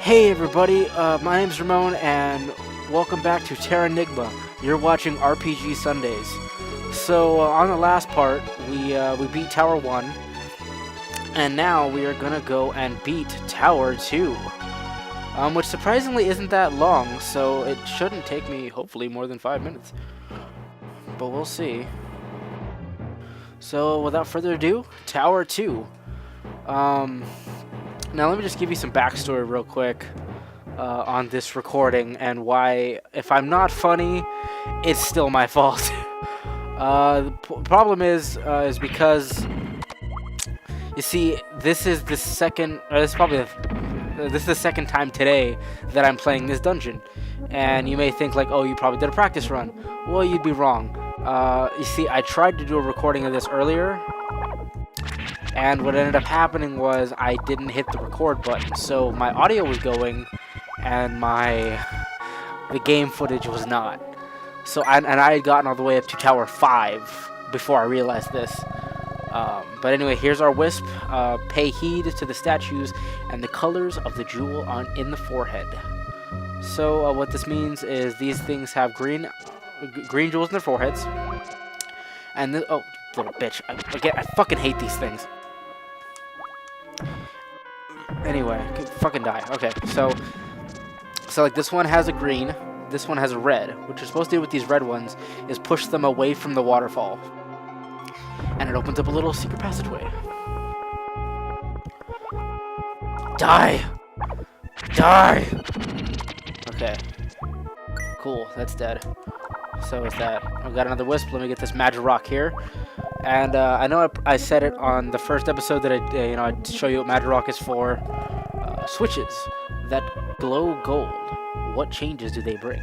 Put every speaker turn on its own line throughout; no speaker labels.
Hey everybody, my name's Ramon, and welcome back to Terranigma. You're watching RPG Sundays. So on the last part, we beat Tower 1, and now we are gonna go and beat Tower 2, which surprisingly isn't that long, so it shouldn't take me hopefully more than 5 minutes. But we'll see. So without further ado, Tower 2. Now let me just give you some backstory real quick on this recording and why, if I'm not funny, it's still my fault. The problem is because, you see, this is the second time today that I'm playing this dungeon, and you may think like, oh, you probably did a practice run. Well, you'd be wrong. You see, I tried to do a recording of this earlier, and what ended up happening was I didn't hit the record button, so my audio was going, and the game footage was not. So I had gotten all the way up to Tower 5 before I realized this. But anyway, here's our wisp. Pay heed to the statues and the colors of the jewel in the forehead. So what this means is these things have green jewels in their foreheads, and oh, little bitch! I fucking hate these things. Anyway, fucking die. Okay, so like this one has a green, this one has a red. What you're supposed to do with these red ones is push them away from the waterfall, and it opens up a little secret passageway. Die! Die! Okay. Cool, that's dead. So is that. I've got another wisp. Let me get this magic rock here. And I know I said it on the first episode that I'd show you what magic rock is for. Switches that glow gold. What changes do they bring?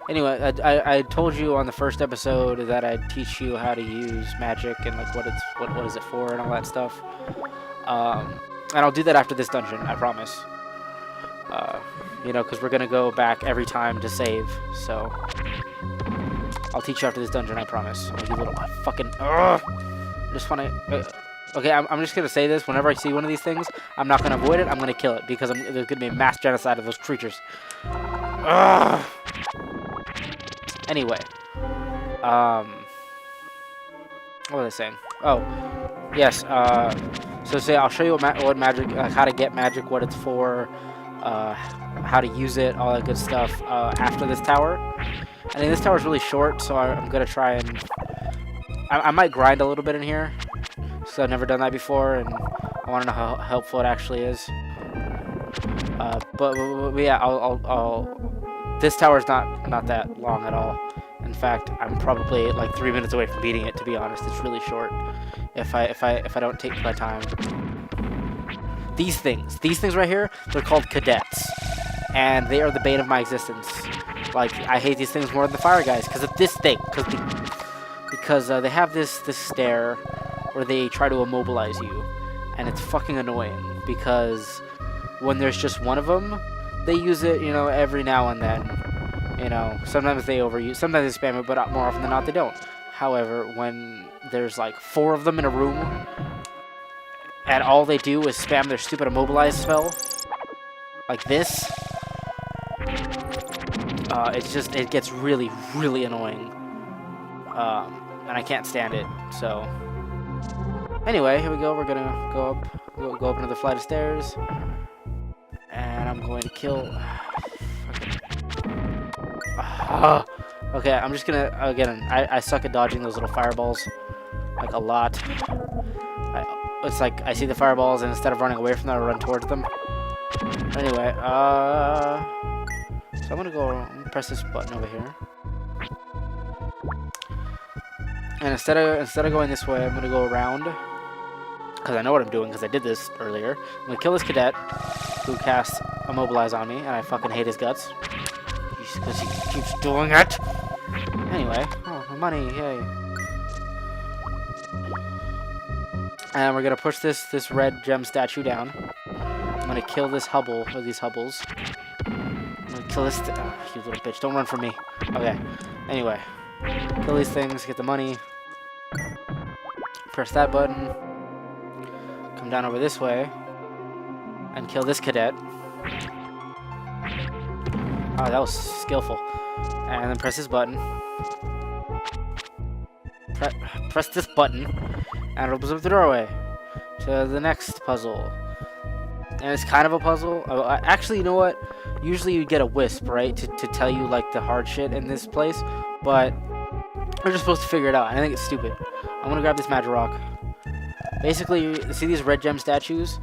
Anyway, I told you on the first episode that I'd teach you how to use magic and like what is it for and all that stuff. And I'll do that after this dungeon, I promise. Because we're gonna go back every time to save. So I'll teach you after this dungeon, I promise. You little fucking. I just wanna. Okay, I'm just gonna say this. Whenever I see one of these things, I'm not gonna avoid it. I'm gonna kill it because there's gonna be a mass genocide of those creatures. Anyway, what was I saying? Oh, yes. So I'll show you what magic, how to get magic, what it's for, how to use it, all that good stuff. After this tower. I mean, this tower is really short, so I'm gonna try and I might grind a little bit in here. So I've never done that before, and I want to know how helpful it actually is. But yeah, this tower is not that long at all. In fact, I'm probably like 3 minutes away from beating it. To be honest, it's really short. If I don't take my time. These things right here, they're called cadets, and they are the bane of my existence. Like, I hate these things more than the fire guys because of this thing. Because they have this stare where they try to immobilize you, and it's fucking annoying because when there's just one of them, they use it, every now and then. Sometimes they overuse, sometimes they spam it, but more often than not they don't. However, when there's like 4 of them in a room, and all they do is spam their stupid immobilize spell, like this, it gets really, really annoying, and I can't stand it. So anyway, here we go. We're gonna go up another flight of stairs, and I'm going to kill. Okay, I'm just gonna again. I suck at dodging those little fireballs, like a lot. It's like I see the fireballs, and instead of running away from them, I run towards them. Anyway, so I'm gonna press this button over here, and instead of going this way, I'm gonna go around because I know what I'm doing because I did this earlier. I'm gonna kill this cadet who casts immobilize on me, and I fucking hate his guts because he keeps doing it. Anyway, oh, money, yay! And we're gonna push this red gem statue down. I'm gonna kill this hubble, or these hubbles. I'm gonna kill this. You little bitch! Don't run from me. Okay. Anyway, kill these things, get the money. Press that button. Come down over this way and kill this cadet. Oh, that was skillful. And then press this button. Press this button, and it opens up the doorway to the next puzzle. And it's kind of a puzzle. Actually, you know what? Usually you get a wisp, right, to tell you like the hard shit in this place, but we're just supposed to figure it out. And I think it's stupid. I'm gonna grab this magic rock. Basically, you see these red gem statues?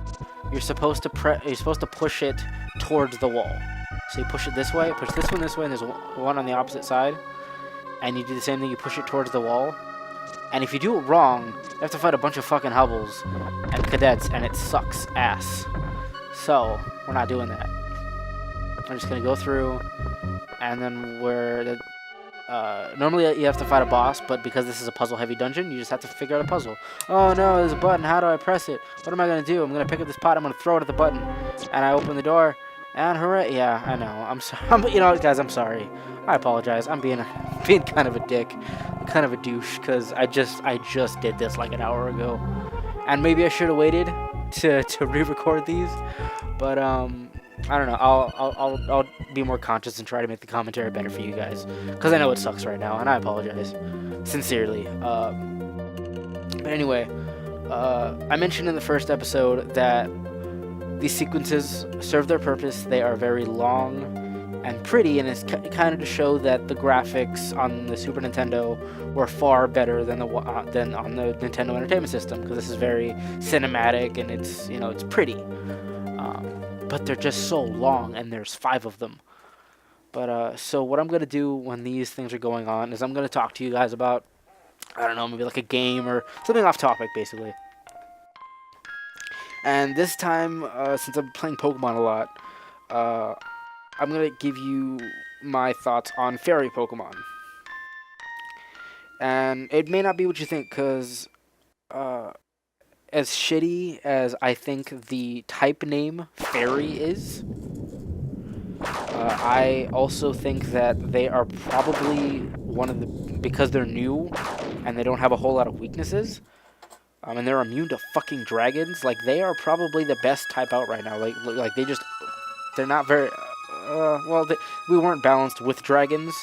You're supposed to push it towards the wall. So you push it this way, push this one this way, and there's one on the opposite side. And you do the same thing. You push it towards the wall. And if you do it wrong, you have to fight a bunch of fucking hovels and cadets, and it sucks ass. So, we're not doing that. I'm just gonna go through, and then normally you have to fight a boss, but because this is a puzzle-heavy dungeon, you just have to figure out a puzzle. Oh no, there's a button. How do I press it? What am I gonna do? I'm gonna pick up this pot. I'm gonna throw it at the button, and I open the door, and hooray! Yeah, I know. I'm sorry. You know what, guys? I'm sorry. I apologize. I'm being kind of a dick, kind of a douche, because I just did this like an hour ago, and maybe I should have waited to re-record these, but I don't know. I'll be more conscious and try to make the commentary better for you guys, because I know it sucks right now, and I apologize sincerely. But anyway, I mentioned in the first episode that these sequences serve their purpose. They are very long and pretty, and it's kind of to show that the graphics on the Super Nintendo were far better than on the Nintendo Entertainment System, because this is very cinematic and it's pretty. But they're just so long, and there's 5 of them. But so what I'm gonna do when these things are going on is I'm gonna talk to you guys about, I don't know, maybe like a game or something off topic, basically. And this time, since I'm playing Pokemon a lot, I'm gonna give you my thoughts on fairy Pokemon. And it may not be what you think, because as shitty as I think the type name fairy is, I also think that they are probably because they're new and they don't have a whole lot of weaknesses, and they're immune to fucking dragons. Like, they are probably the best type out right now. Like they're not very. We weren't balanced with dragons,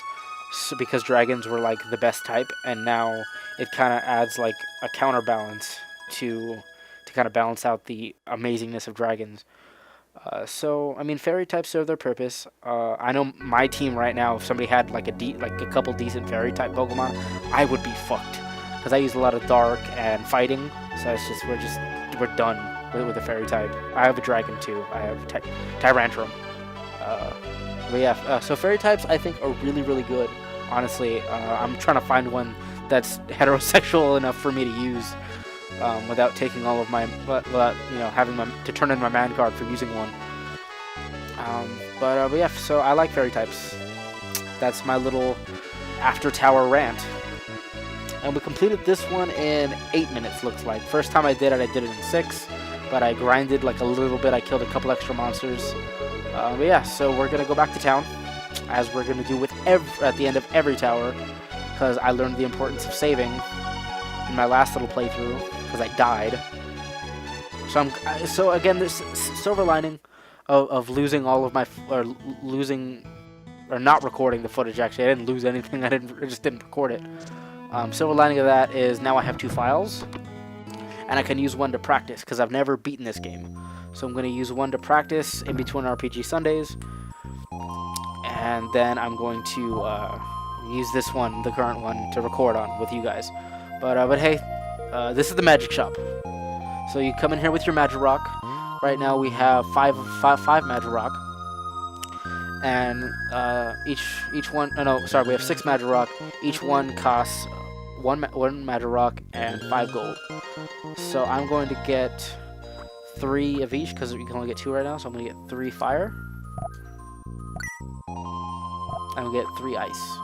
so because dragons were like the best type, and now it kind of adds like a counterbalance to kind of balance out the amazingness of dragons. So I mean, fairy types serve their purpose. I know my team right now, if somebody had like a couple decent fairy type Pokemon, I would be fucked, because I use a lot of dark and fighting. So it's just we're done with the fairy type. I have a dragon too. I have Tyrantrum. But yeah, so fairy types I think are really, really good. Honestly, I'm trying to find one that's heterosexual enough for me to use, without taking all of my, without having to turn in my man card for using one. But yeah, so I like fairy types. That's my little after tower rant. And we completed this one in 8 minutes, looks like. First time I did it in 6, but I grinded like a little bit. I killed a couple extra monsters. But yeah, so we're gonna go back to town, as we're gonna do with at the end of every tower, because I learned the importance of saving in my last little playthrough, because I died. So again, this silver lining of losing all of my or not recording the footage. Actually, I didn't lose anything. I just didn't record it. Silver lining of that is now I have 2 files, and I can use one to practice, because I've never beaten this game. So I'm going to use one to practice in between RPG Sundays, and then I'm going to use this one, the current one, to record on with you guys. But hey, this is the magic shop. So you come in here with your magic rock. Right now we have five magic rock, and each one. No, sorry, we have 6 magic rock. Each one costs one magic rock and 5 gold. So I'm going to get 3 of each, because you can only get 2 right now. So I'm going to get 3 fire. I'm going to get 3 ice.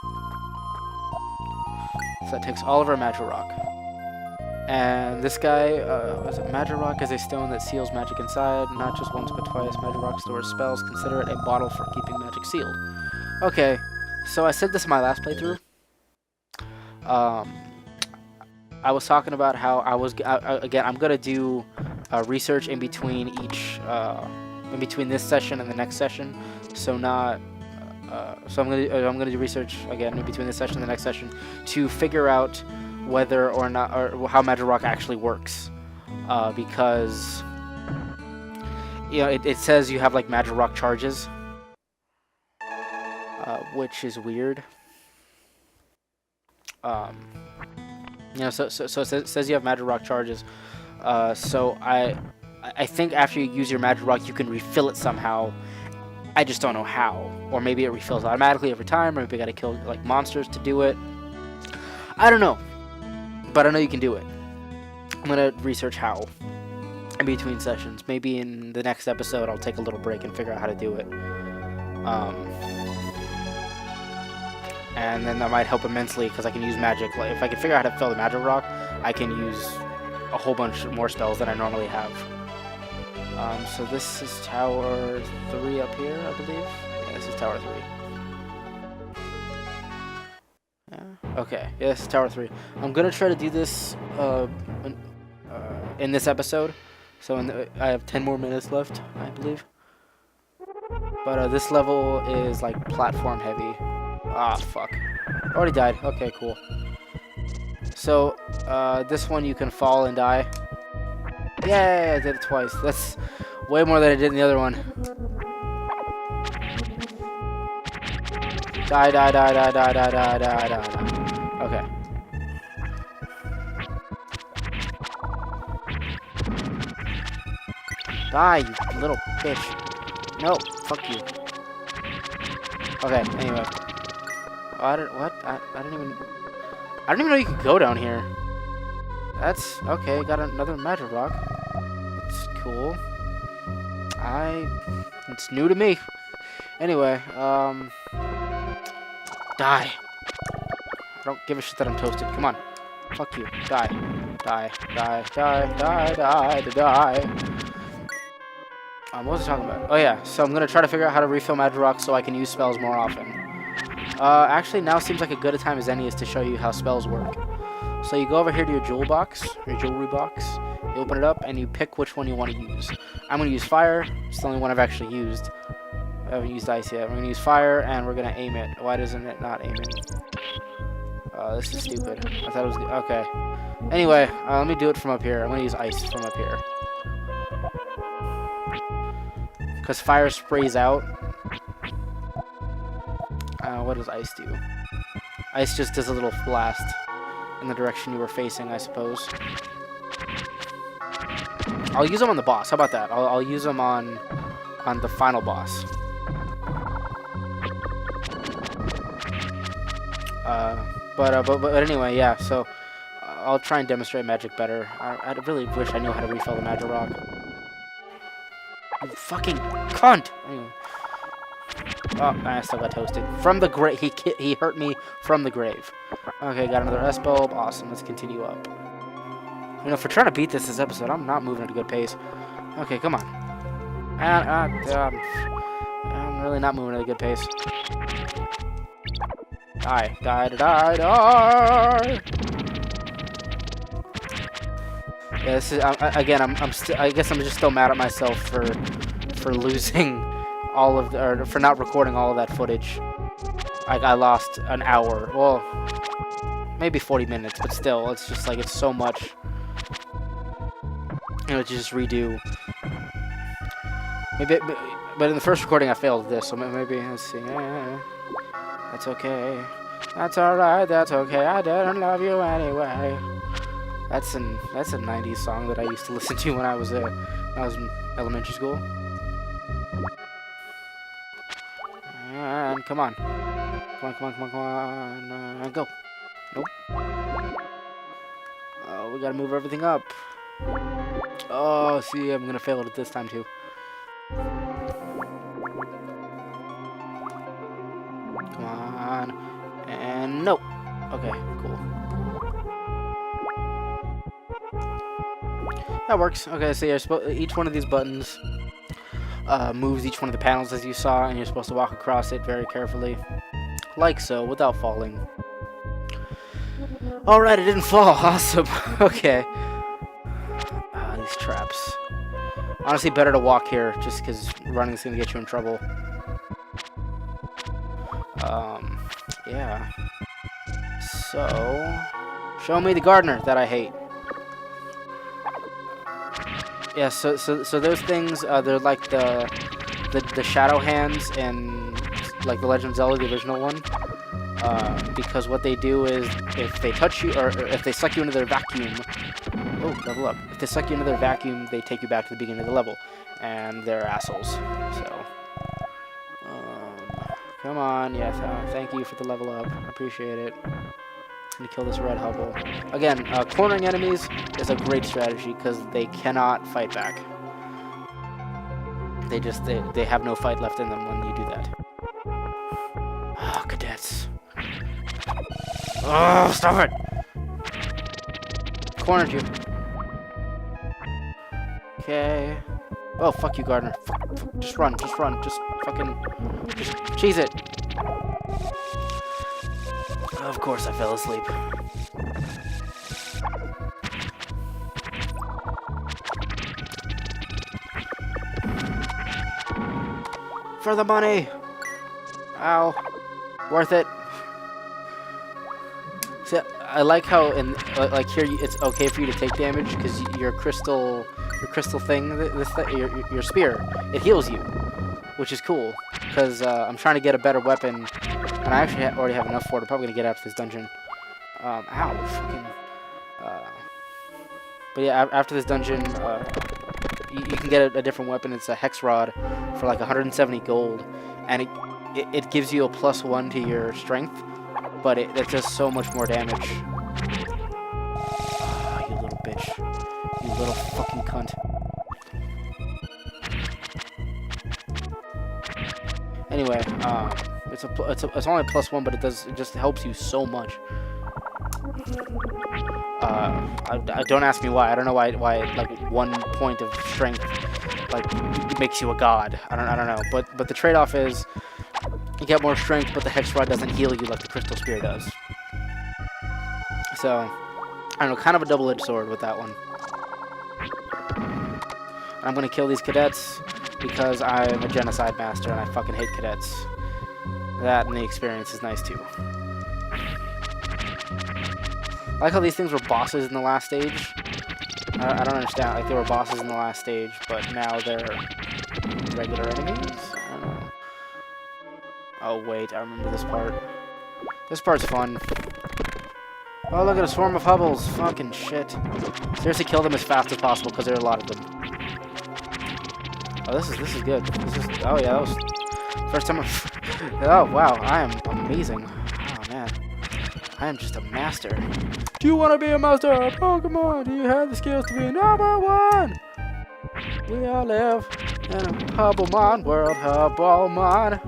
So that takes all of our magic rock. And this guy, was it magic rock is a stone that seals magic inside, not just once but twice. Magic rock stores spells. Consider it a bottle for keeping magic sealed. Okay, so I said this in my last playthrough. I was talking about how again, I'm gonna do research in between in between this session and the next session. So not. So I'm gonna do research again in between this session and the next session to figure out whether or not or how Magic Rock actually works, because it says you have like Magic Rock charges, which is weird. So it says you have Magic Rock charges. So I think after you use your Magic Rock, you can refill it somehow. I just don't know how. Or maybe it refills automatically every time, or maybe you gotta kill like monsters to do it. I don't know. But I know you can do it. I'm gonna research how in between sessions. Maybe in the next episode I'll take a little break and figure out how to do it. And then that might help immensely because I can use magic. Like, if I can figure out how to fill the Magic Rock, I can use a whole bunch more spells than I normally have. So this is Tower 3 up here, I believe. Yeah, this is Tower 3. Yeah. Okay, yeah, this is Tower 3. I'm gonna try to do this in this episode. So I have 10 more minutes left, I believe. But this level is like platform heavy. Ah, fuck. Already died. Okay, cool. So, this one you can fall and die. Yay, I did it twice. That's way more than I did in the other one. Die, die, die, die, die, die, die, die, die. Okay. Die, you little bitch. No, fuck you. Okay, anyway. I don't even know you could go down here. That's okay. Got another Magic Rock. It's cool. It's new to me. Anyway, die. I don't give a shit that I'm toasted. Come on. Fuck you. Die. Die. Die. Die. Die. Die. Die. What was I talking about? Oh yeah. So I'm gonna try to figure out how to refill Magic Rock so I can use spells more often. Actually, now seems like a good a time as any is to show you how spells work. So you go over here to your jewel box, your jewelry box, you open it up, and you pick which one you want to use. I'm going to use fire. It's the only one I've actually used. I haven't used ice yet. We're going to use fire, and we're going to aim it. Why doesn't it not aim it? This is stupid. I thought it was good. Okay. Anyway, let me do it from up here. I'm going to use ice from up here. Because fire sprays out. What does ice do? Ice just does a little blast in the direction you were facing, I suppose. I'll use them on the boss. How about that? I'll use them on the final boss. But anyway, yeah. So I'll try and demonstrate magic better. I really wish I knew how to refill the Magic Rock. You fucking cunt! Anyway. Oh, I still got toasted. From the grave. He hurt me from the grave. Okay, got another S-bulb. Awesome. Let's continue up. You know, if we're trying to beat this episode, I'm not moving at a good pace. Okay, come on. I'm really not moving at a good pace. Die. Die, die, die! Yeah, this is... again, I guess I'm just still mad at myself for losing... all of or for not recording all of that footage. I lost an hour. Well, maybe 40 minutes, but still, it's just like it's so much. To just redo. Maybe, but in the first recording I failed this, so maybe let's see. That's okay. That's alright. That's okay. I didn't love you anyway. That's a 90s song that I used to listen to when I was in elementary school. And come on. Come on. Go. Nope. Oh, we gotta move everything up. Oh, see, I'm gonna fail it this time too. Come on. And no. Okay, cool. That works. Okay, so yeah, each one of these buttons moves each one of the panels as you saw, and you're supposed to walk across it very carefully, like so, without falling. Alright, it didn't fall. Awesome. Okay. These traps. Honestly, better to walk here, just because running's gonna get you in trouble. Yeah. So, show me the gardener that I hate. Yeah, so those things, they're like the shadow hands in like the Legend of Zelda, the original one. Because what they do is if they touch you or if they suck you into their vacuum, oh, level up. If they suck you into their vacuum, they take you back to the beginning of the level, and they're assholes. So, come on, yes, thank you for the level up. I appreciate it. I'm gonna kill this red hubble. Again, cornering enemies is a great strategy because they cannot fight back. They have no fight left in them when you do that. Oh, cadets. Oh, stop it! Cornered you. Okay. Oh, fuck you, Gardener. Fuck. Just run. Just fucking... Just cheese it. Of course I fell asleep. For the money! Ow. Worth it. See, I like how in like here it's okay for you to take damage because your crystal thing, your spear, it heals you, which is cool. Because I'm trying to get a better weapon, and I actually already have enough for it. I'm probably gonna get out of this dungeon. Ow, fucking. But yeah, after this dungeon, you can get a different weapon. It's a hex rod for like 170 gold, and it gives you a +1 to your strength. But it does so much more damage. Oh, you little bitch. You little fucking cunt. Anyway, it's only a +1, but it just helps you so much. I don't ask me why. I don't know why like 1 point of strength like makes you a god. I don't know. But the trade-off is you get more strength, but the hex rod doesn't heal you like the crystal spear does. So, I don't know, kind of a double-edged sword with that one. I'm gonna kill these cadets because I'm a genocide master and I fucking hate cadets. That and the experience is nice too. I like how these things were bosses in the last stage. I don't understand. Like, they were bosses in the last stage, but now they're regular enemies? I don't know. Oh, wait. I remember this part. This part's fun. Oh, look at a swarm of hubbles. Fucking shit. Seriously, kill them as fast as possible, because there are a lot of them. Oh, this is good. Oh, yeah, that was... First time Oh, wow. I am amazing. Oh, man. I am just a master. Do you want to be a master of Pokemon? Do you have the skills to be #1? We all live in a Hubblemon world, Hubblemon.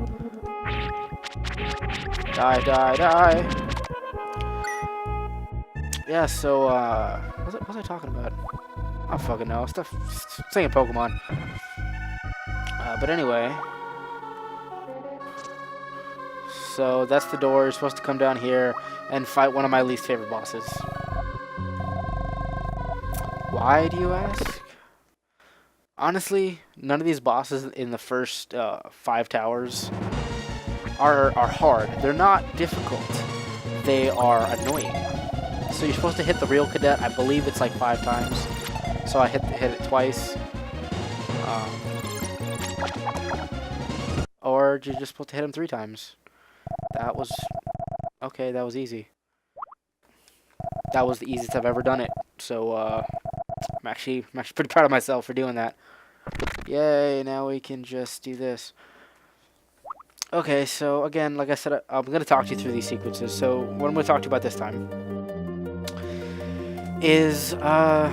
Die. Yeah, so, what was I talking about? I don't fucking know. Stuff, singing Pokemon. But anyway. So, that's the door. You're supposed to come down here and fight one of my least favorite bosses. Why, do you ask? Honestly, none of these bosses in the first 5 towers are hard. They're not difficult. They are annoying. So you're supposed to hit the real cadet. I believe it's like 5 times. So I hit it twice. Or you're just supposed to hit him 3 times. That was... Okay, that was easy. That was the easiest I've ever done it. So, I'm actually pretty proud of myself for doing that. Yay, now we can just do this. Okay, so again, like I said, I'm going to talk to you through these sequences. So, what I'm going to talk to you about this time is, well,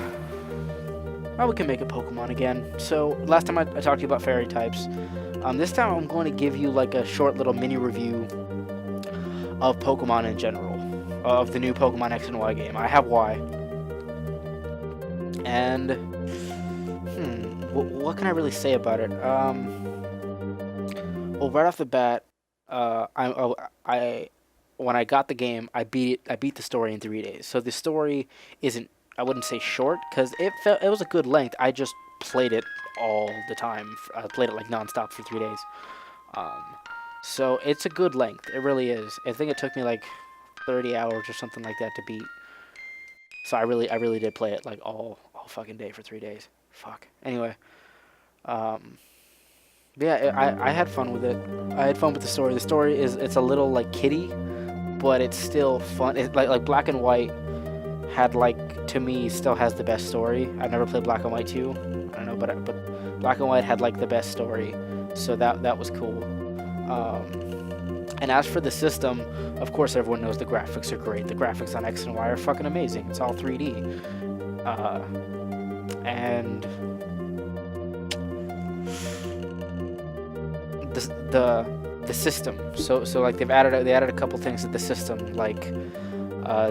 we can make a Pokemon again. So, last time I talked to you about fairy types. This time I'm going to give you like a short little mini review of Pokemon in general. Of the new Pokemon X and Y game. I have Y. And, what can I really say about it? Well, right off the bat, when I got the game, I beat the story in 3 days. So the story isn't, I wouldn't say short, because it was a good length. I just played it all the time. I played it like nonstop for 3 days. So it's a good length. It really is. I think it took me like 30 hours or something like that to beat. So I really did play it like all fucking day for 3 days. Fuck. Anyway, yeah, I had fun with it. I had fun with the story. The story it's a little like kiddie, but it's still fun. It, like Black and White had like, to me, still has the best story. I've never played Black and White 2. I don't know, but Black and White had like the best story, so that was cool. And as for the system, of course everyone knows the graphics are great. The graphics on X and Y are fucking amazing. It's all 3D. And the system. So like they added a couple things to the system, like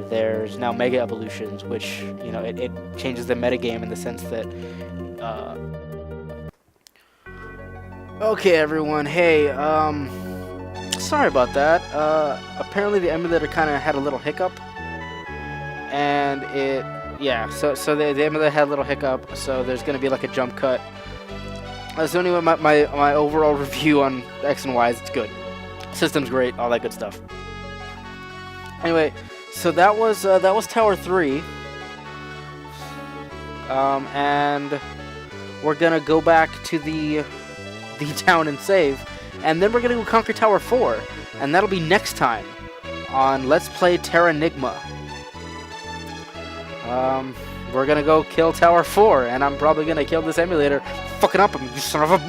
there's now mega evolutions, which, you know, it changes the metagame in the sense that okay everyone, hey, sorry about that. Apparently the emulator kind of had a little hiccup, and so the emulator had a little hiccup, so there's gonna be like a jump cut. So anyway, my overall review on X and Y is it's good. System's great, all that good stuff. Anyway, so that was Tower 3. And we're gonna go back to the town and save, and then we're gonna go conquer Tower 4, and that'll be next time on Let's Play Terranigma. We're gonna go kill Tower 4, and I'm probably gonna kill this emulator. Fucking up him, you son of a bitch!